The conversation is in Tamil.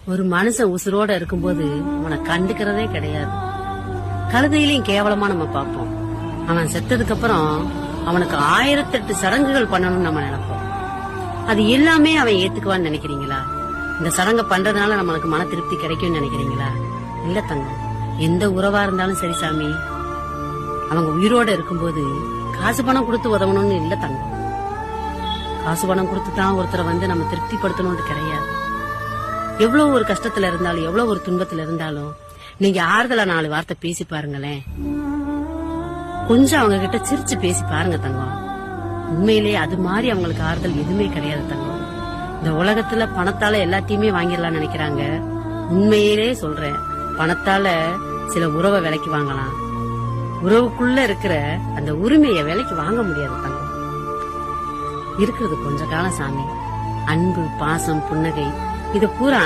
ஒரு மனுஷன் உசுரோட இருக்கும்போது அவனை கண்டுக்கிறதே கிடையாது. கழுதையிலையும் கேவலமா நம்ம பார்ப்போம். அவன் செத்ததுக்கு அப்புறம் அவனுக்கு 1008 சடங்குகள் பண்ணணும்னு நம்ம நினைப்போம். அது எல்லாமே அவன் ஏத்துக்குவான்னு நினைக்கிறீங்களா? இந்த சடங்கை பண்றதுனால நம்மளுக்கு மன திருப்தி கிடைக்கும்னு நினைக்கிறீங்களா? இல்ல தங்கம், எந்த உறவா இருந்தாலும் சரி சாமி, அவங்க உயிரோட இருக்கும்போது காசு பணம் கொடுத்து உதவணும்னு இல்ல தங்கம். காசு பணம் கொடுத்து தான் ஒருத்தரை வந்து நம்ம திருப்திப்படுத்தணும்னு கிடையாது. எவ்வளவு ஒரு கஷ்டத்துல இருந்தாலும், எவ்வளவு ஒரு துன்பத்துல இருந்தாலும் நீங்க ஆறுதலா 4 வார்த்தை பேசி பாருங்களேன். கொஞ்சம் அவங்க கிட்ட சிரிச்சு பேசி பாருங்க தங்கம். உண்மையிலேயே அது மாதிரி அவங்களுக்கு ஆறுதல் எதுவுமே கிடையாது தங்கம். இந்த உலகத்துல பணத்தால எல்லாத்தையுமே வாங்கிடலாம் நினைக்கிறாங்க. உண்மையிலே சொல்றேன், பணத்தால சில உறவை விலைக்கு வாங்கலாம். உறவுக்குள்ள இருக்கிற அந்த உரிமையை விலைக்கு வாங்க முடியாது தங்கம். இருக்கிறது கொஞ்ச காலம் சாமி. அன்பு, பாசம், புன்னகை, இத பூரா